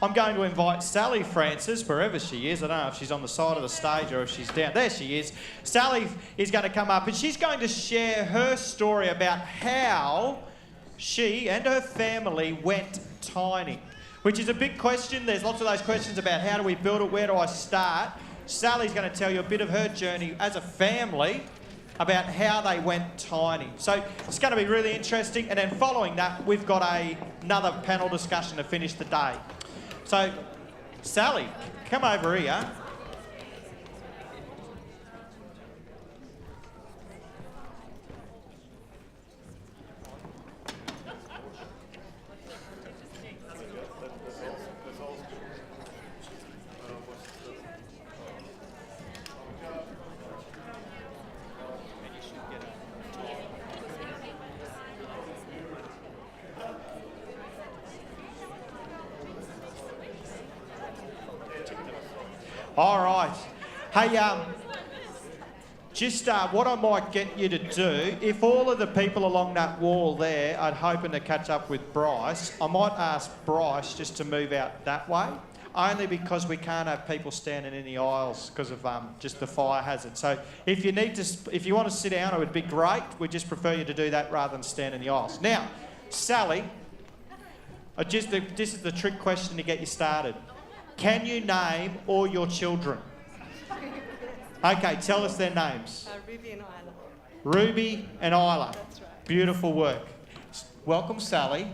I'm going to invite Sally Francis, wherever she is. I don't know if she's on the side of the stage or if she's down. There she is. Sally is going to come up and she's going to share her story about how she and her family went tiny, which is a big question. There's lots of those questions about how do we build it, where do I start? Sally's going to tell you a bit of her journey as a family about how they went tiny. So it's going to be really interesting. And then following that, we've got another panel discussion to finish the day. So, Sally, come over here. All right. Hey, just what I might get you to do, if all of the people along that wall there are hoping to catch up with Bryce, I might ask Bryce just to move out that way, only because we can't have people standing in the aisles because of just the fire hazard. So if you want to sit down, it would be great. We just prefer you to do that rather than stand in the aisles. Now, Sally, this is the trick question to get you started. Can you name all your children? Okay, tell us their names. Ruby and Isla. Ruby and Isla. That's right. Beautiful work. Welcome, Sally.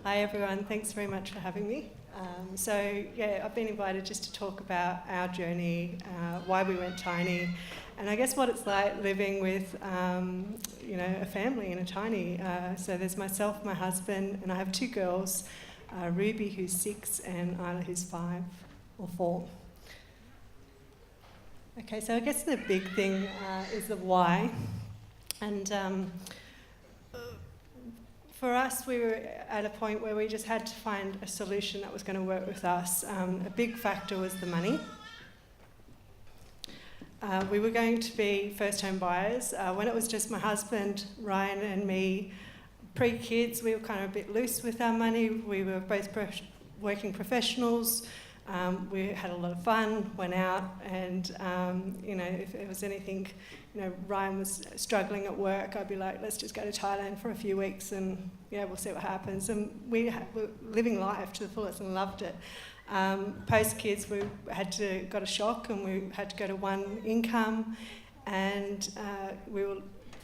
Hi everyone, thanks very much for having me. I've been invited just to talk about our journey, why we went tiny, and I guess what it's like living with, a family in a tiny. So there's myself, my husband, and I have two girls, Ruby who's 6 and Isla who's 5 or 4. Okay, so I guess the big thing is the why, and for us, we were at a point where we just had to find a solution that was going to work with us. A big factor was the money. We were going to be first-home buyers. When it was just my husband, Ryan, and me, pre-kids, we were kind of a bit loose with our money. We were both working professionals. We had a lot of fun, went out, and if it was anything, Ryan was struggling at work, I'd be like, let's just go to Thailand for a few weeks and we'll see what happens. And we were living life to the fullest and loved it. Post-kids, we got a shock and we had to go to one income, and we were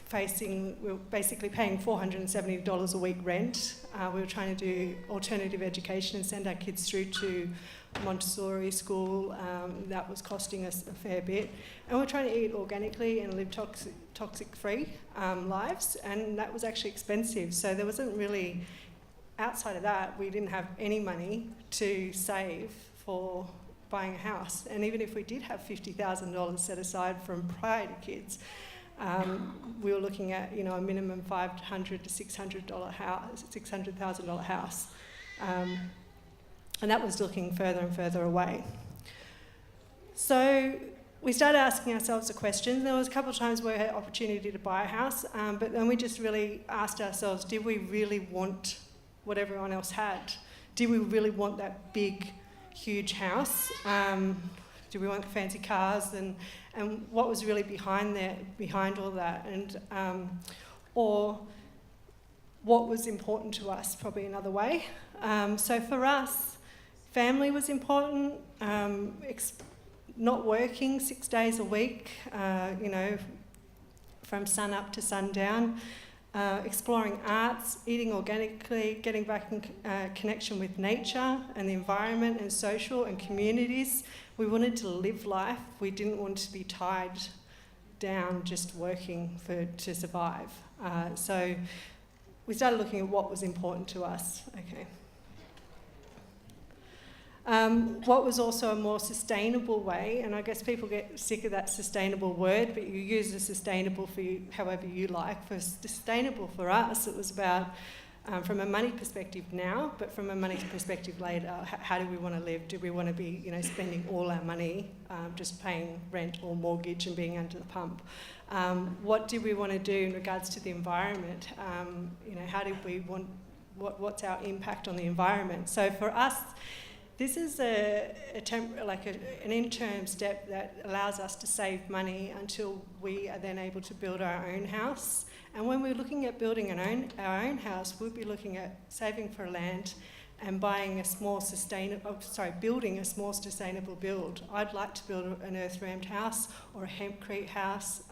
basically paying $470 a week rent. We were trying to do alternative education and send our kids through to Montessori school. That was costing us a fair bit. And we're trying to eat organically and live toxic-free lives, and that was actually expensive. So there wasn't really, outside of that, we didn't have any money to save for buying a house. And even if we did have $50,000 set aside from prior to kids, we were looking at a minimum $500,000 to $600,000 house, and that was looking further and further away. So we started asking ourselves the question. There was a couple of times where we had opportunity to buy a house, but then we just really asked ourselves, did we really want what everyone else had? Did we really want that big, huge house? Do we want fancy cars? And what was really behind all that? And or what was important to us, probably another way. So for us, family was important. Not working 6 days a week, from sun up to sundown. Exploring arts, eating organically, getting back in connection with nature and the environment and social and communities. We wanted to live life. We didn't want to be tied down just working to survive. So we started looking at what was important to us. Okay. What was also a more sustainable way, and I guess people get sick of that sustainable word, but you use the sustainable for you, however you like. For sustainable for us, it was about from a money perspective now, but from a money perspective later. How do we want to live? Do we want to be, spending all our money just paying rent or mortgage and being under the pump? What do we want to do in regards to the environment? How do we want, what's our impact on the environment? So for us, this is an interim step that allows us to save money until we are then able to build our own house. And when we're looking at building our own house, we'll be looking at saving for land and building a small sustainable build. I'd like to build an earth-rammed house or a hempcrete house,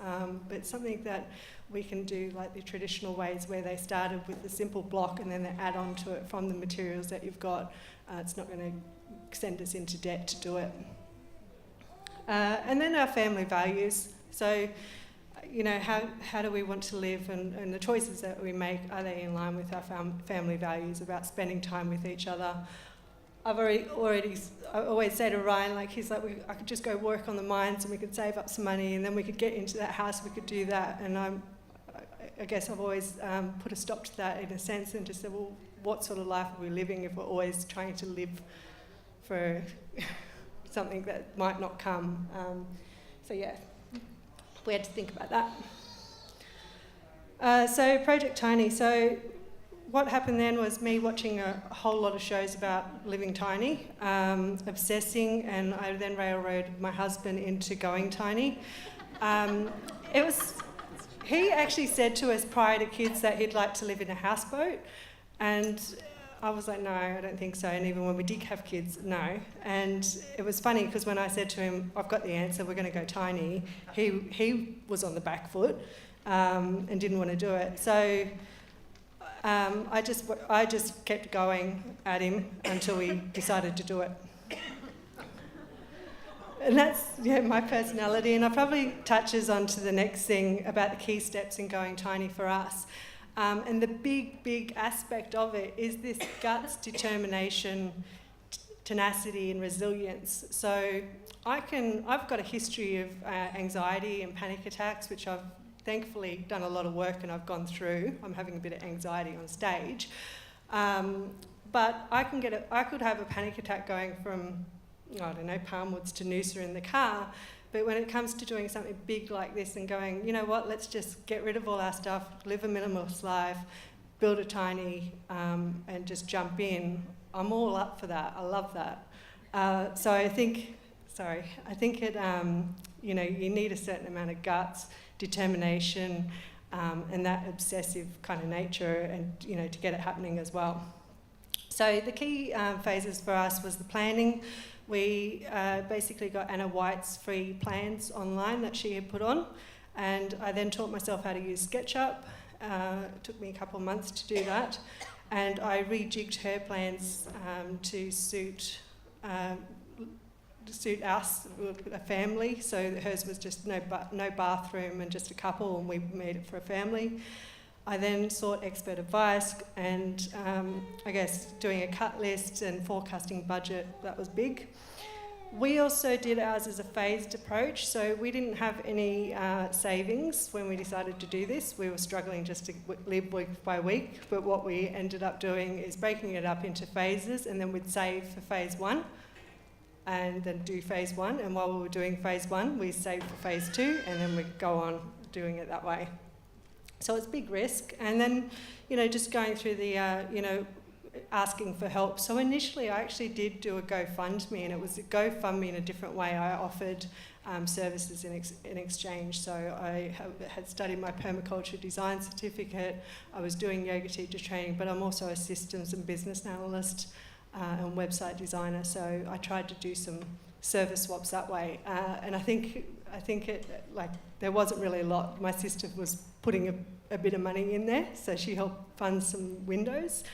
but something that we can do like the traditional ways where they started with the simple block and then they add on to it from the materials that you've got. It's not going to send us into debt to do it. And then our family values. So, how do we want to live, and the choices that we make, are they in line with our family values about spending time with each other? I always say to Ryan, I could just go work on the mines and we could save up some money and then we could get into that house, we could do that. And I guess I've always put a stop to that in a sense and just said, well, what sort of life are we living if we're always trying to live for something that might not come? We had to think about that. So Project Tiny. So what happened then was me watching a whole lot of shows about living tiny, obsessing, and I then railroaded my husband into going tiny. He actually said to us prior to kids that he'd like to live in a houseboat, and I was like, no, I don't think so. And even when we did have kids, no. And it was funny because when I said to him, I've got the answer, we're going to go tiny, he was on the back foot and didn't want to do it. So I just kept going at him until we decided to do it. And that's my personality, and it probably touches on to the next thing about the key steps in going tiny for us. And the big aspect of it is this guts, determination, tenacity and resilience. So I've got a history of anxiety and panic attacks, which I've thankfully done a lot of work and I've gone through. I'm having a bit of anxiety on stage. But I could have a panic attack going from, Palmwoods to Noosa in the car. But when it comes to doing something big like this and going, you know what, let's just get rid of all our stuff, live a minimalist life, build a tiny, and just jump in, I'm all up for that. I love that. So I think it, you need a certain amount of guts, determination, and that obsessive kind of nature, and to get it happening as well. So the key phases for us was the planning. We basically got Anna White's free plans online that she had put on, and I then taught myself how to use SketchUp. It took me a couple of months to do that, and I rejigged her plans to suit us, a family. So hers was just no bathroom and just a couple, and we made it for a family. I then sought expert advice and doing a cut list and forecasting budget, that was big. We also did ours as a phased approach, so we didn't have any savings when we decided to do this. We were struggling just to live week by week, but what we ended up doing is breaking it up into phases, and then we'd save for phase one and then do phase one, and while we were doing phase one, we saved for phase two, and then we'd go on doing it that way. So it's big risk, and then, just going through the, asking for help. So initially I actually did do a GoFundMe, and it was a GoFundMe in a different way. I offered services in exchange. So I had studied my permaculture design certificate, I was doing yoga teacher training, but I'm also a systems and business analyst and website designer, so I tried to do some service swaps that way. And I think it, there wasn't really a lot. My sister was putting a bit of money in there, so she helped fund some windows.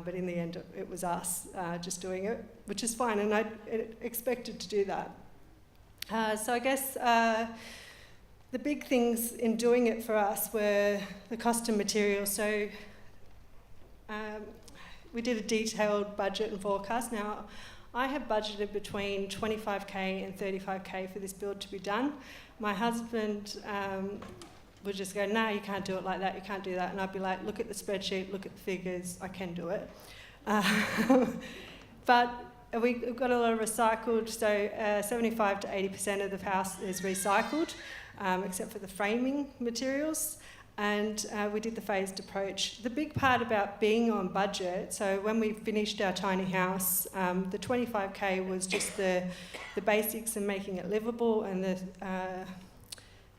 But in the end, it was us just doing it, which is fine, and I expected to do that. So I guess the big things in doing it for us were the cost of materials. So we did a detailed budget and forecast. Now, I have budgeted between 25k and 35k for this build to be done. My husband would just go, no, you can't do it like that, you can't do that. And I'd be like, look at the spreadsheet, look at the figures, I can do it. But we've got a lot of recycled, so 75 to 80% of the house is recycled. except for the framing materials. And we did the phased approach. The big part about being on budget, so when we finished our tiny house, the 25K was just the basics and making it livable, and the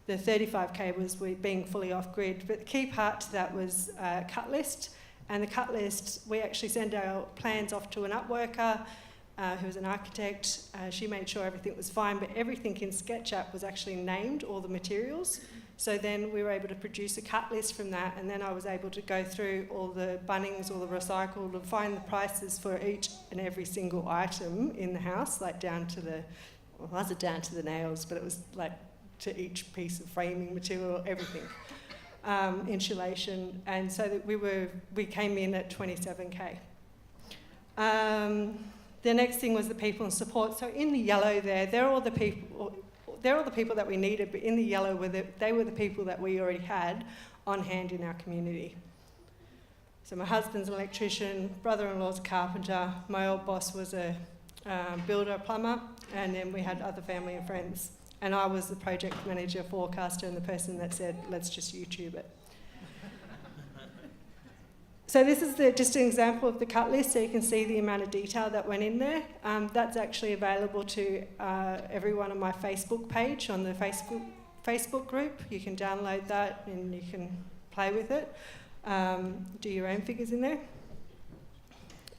35K was being fully off-grid. But the key part to that was cut list. And the cut list, we actually send our plans off to an upworker who was an architect. She made sure everything was fine, but everything in SketchUp was actually named, all the materials. So then we were able to produce a cut list from that, and then I was able to go through all the Bunnings, all the recycled, and find the prices for each and every single item in the house, like down to the, well, it wasn't down to the nails, but it was like to each piece of framing material, everything. Insulation, and so that we came in at 27K. The next thing was the people and support. So in the yellow they're all the people that we needed, but in the yellow they were the people that we already had on hand in our community. So my husband's an electrician, brother-in-law's a carpenter, my old boss was a builder, plumber, and then we had other family and friends. And I was the project manager, forecaster, and the person that said, let's just YouTube it. So this is just an example of the cut list, so you can see the amount of detail that went in there. That's actually available to everyone on my Facebook page, on the Facebook group. You can download that and you can play with it. Do your own figures in there.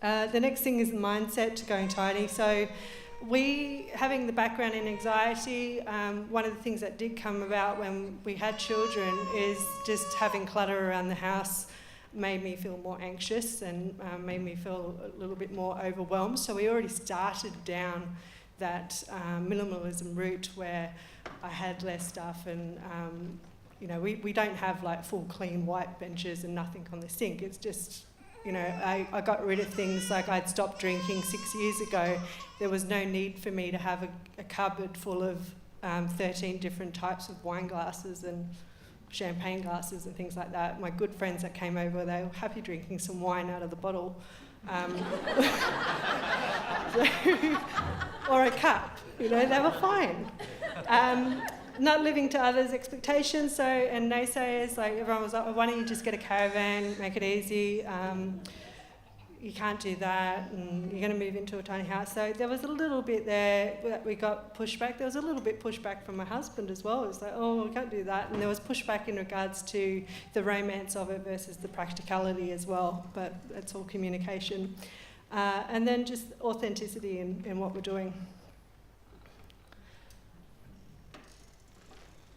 The next thing is the mindset to going tiny. So having the background in anxiety, one of the things that did come about when we had children is just having clutter around the house made me feel more anxious and made me feel a little bit more overwhelmed. So we already started down that minimalism route where I had less stuff, and we don't have like full clean white benches and nothing on the sink. It's just, I got rid of things like I'd stopped drinking 6 years ago. There was no need for me to have a cupboard full of 13 different types of wine glasses and champagne glasses and things like that. My good friends that came over, they were happy drinking some wine out of the bottle. Or a cup, they were fine. Not living to others' expectations, and naysayers, like everyone was like, why don't you just get a caravan, make it easy, you can't do that, and you're going to move into a tiny house. So there was a little bit there that we got pushback. There was a little bit pushback from my husband as well. It was like, oh, we can't do that. And there was pushback in regards to the romance of it versus the practicality as well, but it's all communication. And then just authenticity in what we're doing.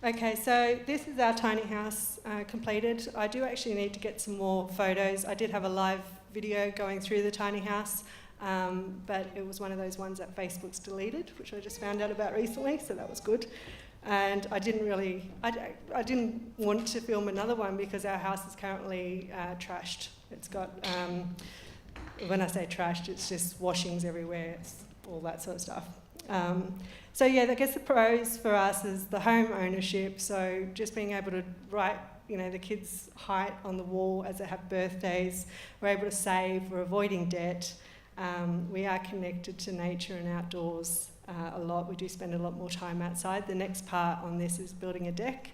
Okay, so this is our tiny house completed. I do actually need to get some more photos. I did have a live video going through the tiny house, but it was one of those ones that Facebook's deleted, which I just found out about recently, so that was good. And I didn't want to film another one because our house is currently trashed. It's got, when I say trashed, it's just washings everywhere, it's all that sort of stuff. So yeah, I guess the pros for us is the home ownership, so just being able to write the kids' height on the wall as they have birthdays. We're able to save, we're avoiding debt. We are connected to nature and outdoors a lot. We do spend a lot more time outside. The next part on this is building a deck.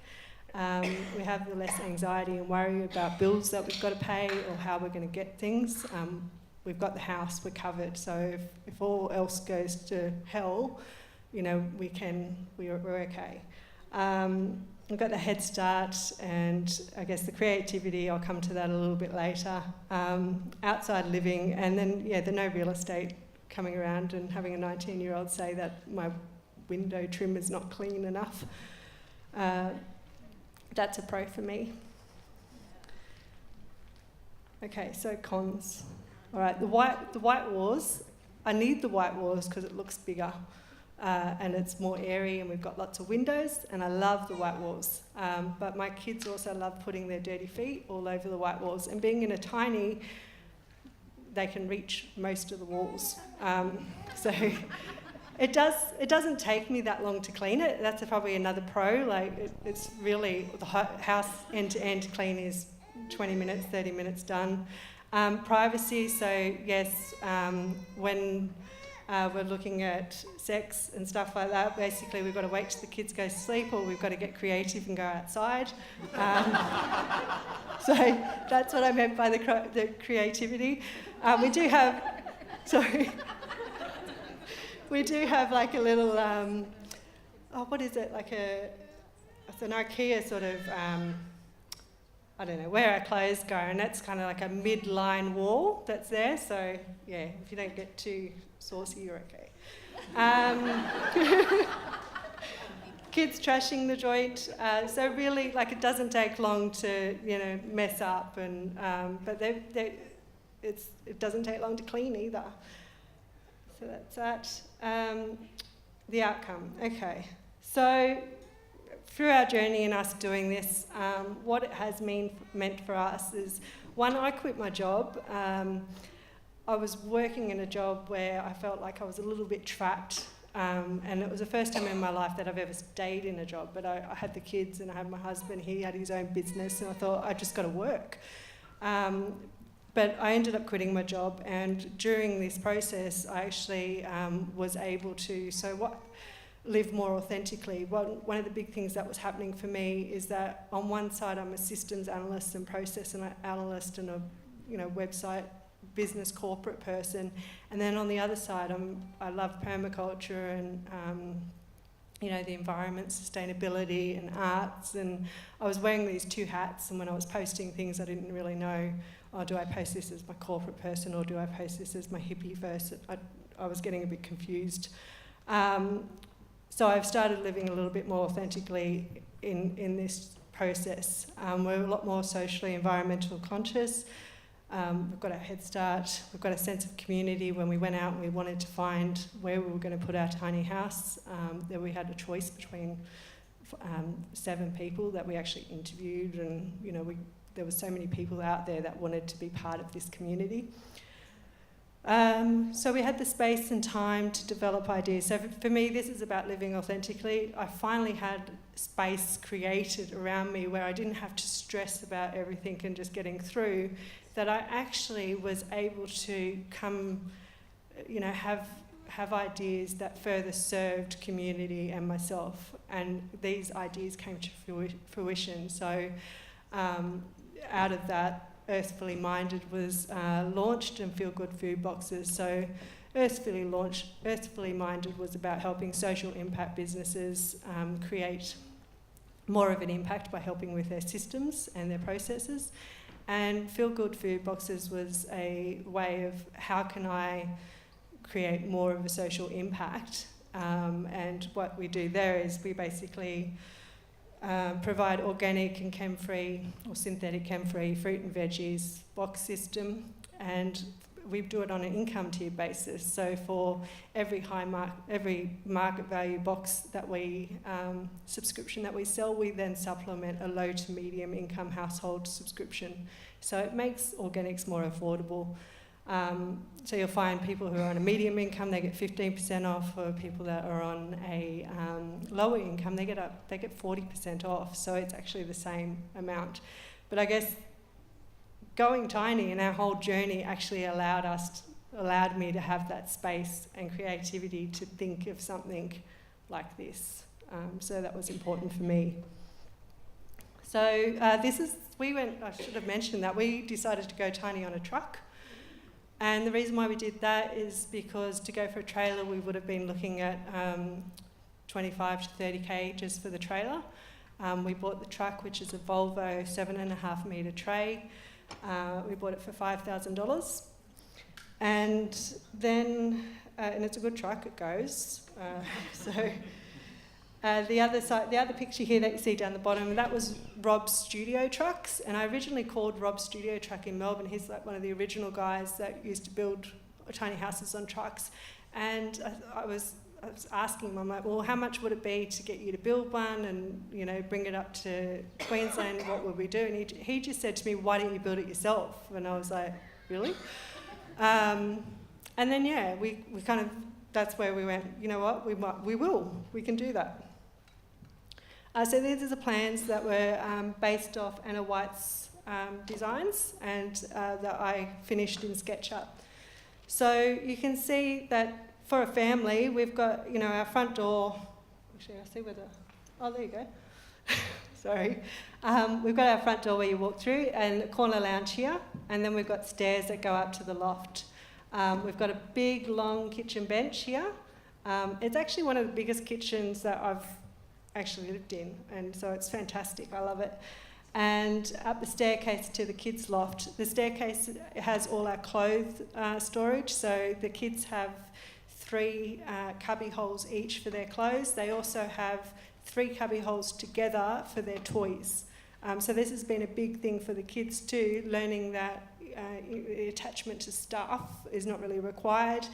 We have the less anxiety and worry about bills that we've got to pay or how we're going to get things. We've got the house, we're covered. So if all else goes to hell, we're okay. We've got the head start and I guess the creativity, I'll come to that a little bit later. Outside living, and then, the no real estate coming around and having a 19-year-old say that my window trim is not clean enough. That's a pro for me. Okay, so cons. All right, the white walls. I need the white walls because it looks bigger. And it's more airy, and we've got lots of windows, and I love the white walls. But my kids also love putting their dirty feet all over the white walls, and being in a tiny, they can reach most of the walls. So it doesn't take me that long to clean it. That's probably another pro. It's really, the house end to end clean is 20 minutes, 30 minutes done. Privacy, so yes, when We're looking at sex and stuff like that. Basically, we've got to wait till the kids go to sleep, or we've got to get creative and go outside. So that's what I meant by the creativity. We do have, we do have like a little, what is it? Like it's an IKEA sort of, I don't know, where our clothes go, and that's kind of like a mid-line wall that's there. So yeah, if you don't get too saucy, you're okay. Kids trashing the joint. So really, like, it doesn't take long to, mess up, and but it doesn't take long to clean either. So that's that. The outcome. Okay. So through our journey and us doing this, what it has meant for us is, one, I quit my job. I was working in a job where I felt like I was a little bit trapped, and it was the first time in my life that I've ever stayed in a job. But I had the kids and I had my husband. He had his own business, and I thought, I just got to work. But I ended up quitting my job, and during this process, I actually was able to live more authentically. One of the big things that was happening for me is that on one side I'm a systems analyst and process analyst and a website business corporate person, and then on the other side I love permaculture and the environment, sustainability and arts, and I was wearing these two hats, and when I was posting things I didn't really know, do I post this as my corporate person or do I post this as my hippie person? I was getting a bit confused. So I've started living a little bit more authentically in this process. We're a lot more socially environmental conscious. We've got a head start. We've got a sense of community. When we went out and we wanted to find where we were going to put our tiny house, then we had a choice between 7 people that we actually interviewed, and there were so many people out there that wanted to be part of this community. So we had the space and time to develop ideas. So for me, this is about living authentically. I finally had space created around me where I didn't have to stress about everything and just getting through, that I actually was able to come, have ideas that further served community and myself. And these ideas came to fruition. So out of that, Earthfully Minded was launched, and Feel Good food boxes. So Earthfully Minded was about helping social impact businesses create more of an impact by helping with their systems and their processes. And Feel Good food boxes was a way of how can I create more of a social impact. And what we do there is we basically provide organic and chem-free or synthetic chem-free fruit and veggies box system, and we do it on an income tier basis. So for every every market value box that we subscription that we sell, we then supplement a low to medium income household subscription. So it makes organics more affordable. So you'll find people who are on a medium income, they get 15% off. For people that are on a lower income, they get 40% off. So it's actually the same amount. But I guess going tiny and our whole journey actually allowed me to have that space and creativity to think of something like this. So that was important for me. So I should have mentioned that we decided to go tiny on a truck. And the reason why we did that is because to go for a trailer, we would have been looking at 25 to 30K just for the trailer. We bought the truck, which is a Volvo 7.5 metre tray. We bought it for $5,000. And then, and it's a good truck, it goes. The other picture here that you see down the bottom, that was Rob's studio trucks, and I originally called Rob's studio truck in Melbourne. He's like one of the original guys that used to build tiny houses on trucks, and I was asking him, I'm like, well, how much would it be to get you to build one and bring it up to Queensland? What would we do? And he just said to me, why don't you build it yourself? And I was like, really? And then we kind of, that's where we went, you know what, we can do that. So these are the plans that were based off Anna White's designs and that I finished in SketchUp. So you can see that for a family, we've got, our front door. Actually, I see where oh, there you go. Sorry. We've got our front door where you walk through, and a corner lounge here, and then we've got stairs that go up to the loft. We've got a big, long kitchen bench here. It's actually one of the biggest kitchens that I've actually lived in, and so it's fantastic. I love it. And up the staircase to the kids' loft. The staircase has all our clothes storage, so the kids have 3 cubby holes each for their clothes. They also have 3 cubby holes together for their toys. So this has been a big thing for the kids too, learning that attachment to stuff is not really required.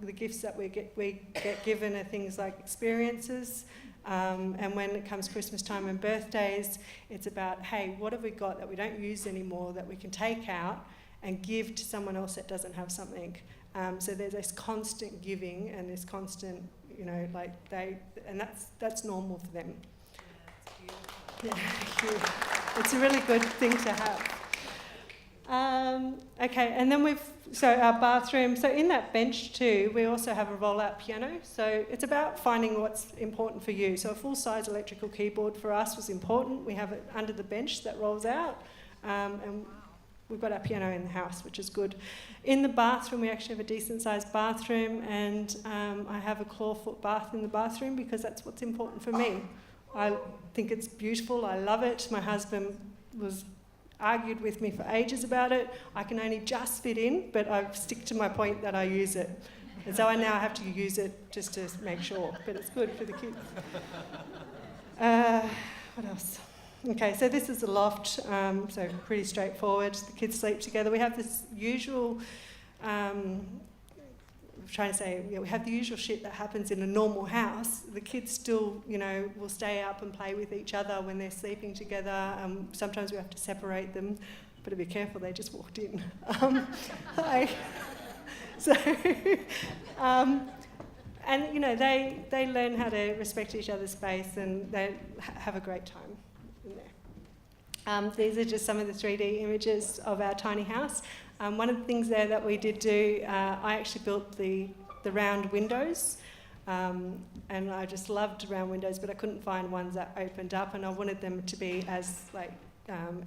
The gifts that we get given are things like experiences. And when it comes Christmas time and birthdays, it's about, hey, what have we got that we don't use anymore that we can take out and give to someone else that doesn't have something. So there's this constant giving and this constant, and that's normal for them. Yeah, thank you. It's a really good thing to have. Okay, and then our bathroom, so in that bench too, we also have a roll-out piano. So it's about finding what's important for you. So a full-size electrical keyboard for us was important. We have it under the bench that rolls out, and we've got our piano in the house, which is good. In the bathroom, we actually have a decent-sized bathroom, and I have a clawfoot bath in the bathroom because that's what's important for me. I think it's beautiful. I love it. My husband argued with me for ages about it. I can only just fit in, but I stick to my point that I use it. And so I now have to use it just to make sure, but it's good for the kids. What else? Okay, so this is the loft, so pretty straightforward. The kids sleep together. We have this usual, we have the usual shit that happens in a normal house. The kids still, will stay up and play with each other when they're sleeping together. Sometimes we have to separate them. Better be careful, they just walked in. And, they learn how to respect each other's space, and they have a great time in there. These are just some of the 3D images of our tiny house. One of the things there that we did do, I actually built the round windows, and I just loved round windows, but I couldn't find ones that opened up, and I wanted them to be as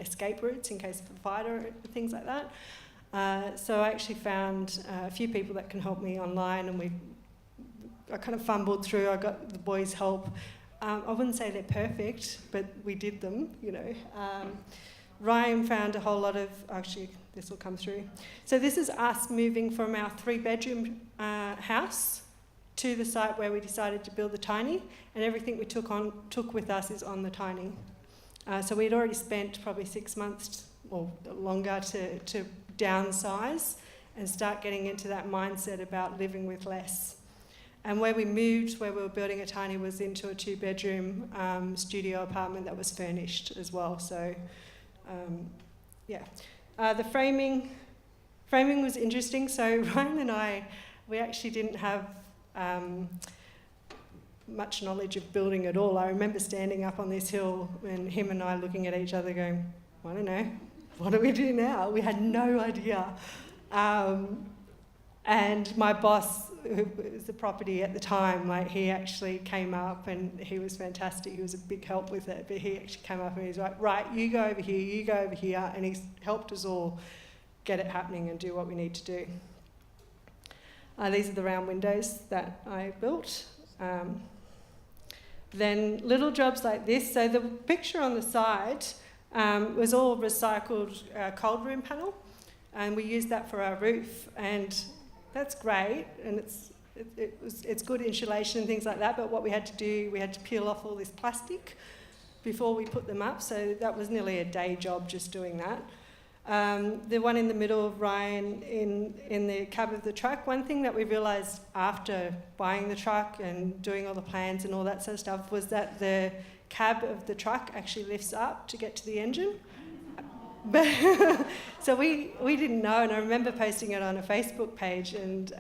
escape routes in case of a fire or things like that. So I actually found a few people that can help me online, and I kind of fumbled through. I got the boys' help. I wouldn't say they're perfect, but we did them, Ryan found a whole lot of, actually this will come through. So this is us moving from our 3-bedroom house to the site where we decided to build the tiny, and everything we took with us is on the tiny. So we'd already spent probably 6 months or longer to downsize and start getting into that mindset about living with less. And where we moved, where we were building a tiny, was into a 2-bedroom studio apartment that was furnished as well. So, the framing was interesting. So Ryan and I, we actually didn't have much knowledge of building at all. I remember standing up on this hill and him and I looking at each other going, I don't know, what do we do now? We had no idea. And my boss, who was the property at the time, he actually came up and he was fantastic. He was a big help with it, but he actually came up and he's like, right, you go over here, you go over here, and he's helped us all get it happening and do what we need to do. These are the round windows that I built. Then little jobs like this. So the picture on the side was all recycled cold room panel, and we used that for our roof, and that's great, and it's good insulation and things like that, but what we had to do, we had to peel off all this plastic before we put them up, so that was nearly a day job just doing that. The one in the middle of Ryan in the cab of the truck, one thing that we realised after buying the truck and doing all the plans and all that sort of stuff was that the cab of the truck actually lifts up to get to the engine. But so we didn't know, and I remember posting it on a Facebook page, and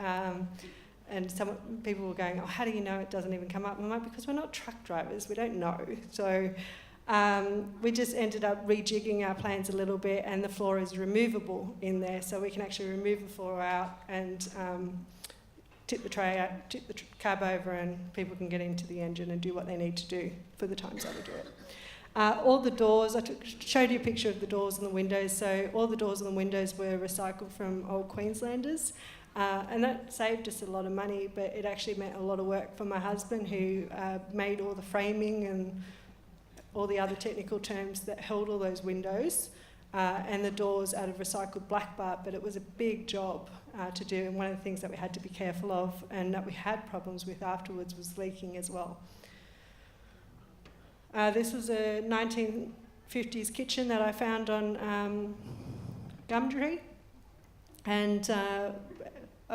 some people were going, oh, how do you know it doesn't even come up? And I'm like, because we're not truck drivers, we don't know. So we just ended up rejigging our plans a little bit, and the floor is removable in there, so we can actually remove the floor out and tip the tray out, tip the cab over, and people can get into the engine and do what they need to do for the times that we do it. All the doors, showed you a picture of the doors and the windows, so all the doors and the windows were recycled from old Queenslanders, and that saved us a lot of money, but it actually meant a lot of work for my husband, who made all the framing and all the other technical terms that held all those windows, and the doors out of recycled black bark, but it was a big job to do, and one of the things that we had to be careful of and that we had problems with afterwards was leaking as well. This was a 1950s kitchen that I found on Gumtree, and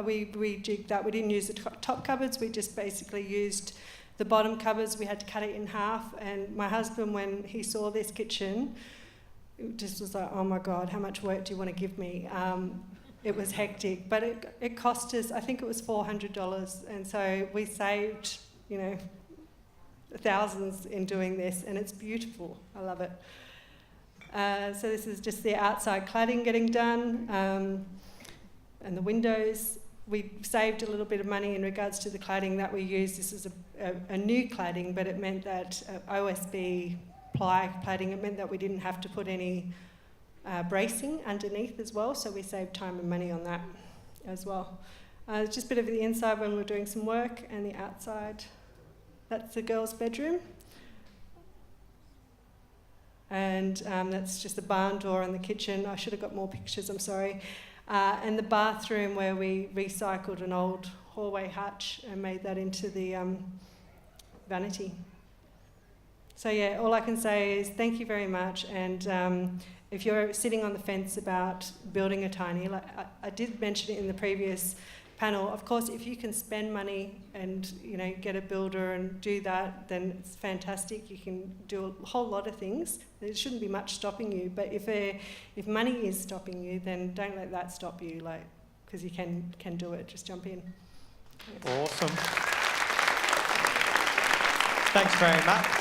we jigged that. We didn't use the top cupboards, we just basically used the bottom cupboards. We had to cut it in half, and my husband, when he saw this kitchen, just was like, oh my God, how much work do you want to give me? It was hectic, but it cost us, I think it was $400, and so we saved, you know, thousands in doing this, and it's beautiful. I love it. So this is just the outside cladding getting done, and the windows. We saved a little bit of money in regards to the cladding that we used. This is a new cladding, but it meant that OSB ply cladding, it meant that we didn't have to put any bracing underneath as well, so we saved time and money on that as well. Just a bit of the inside when we're doing some work, and the outside. That's the girls' bedroom. And that's just the barn door and the kitchen. I should have got more pictures, I'm sorry. And the bathroom, where we recycled an old hallway hatch and made that into the vanity. So yeah, all I can say is thank you very much. And if you're sitting on the fence about building a tiny, like I did mention it in the previous panel, of course, if you can spend money and, you know, get a builder and do that, then it's fantastic. You can do a whole lot of things. There shouldn't be much stopping you. But if money is stopping you, then don't let that stop you, like, because you can do it. Just jump in. Awesome. Thanks very much.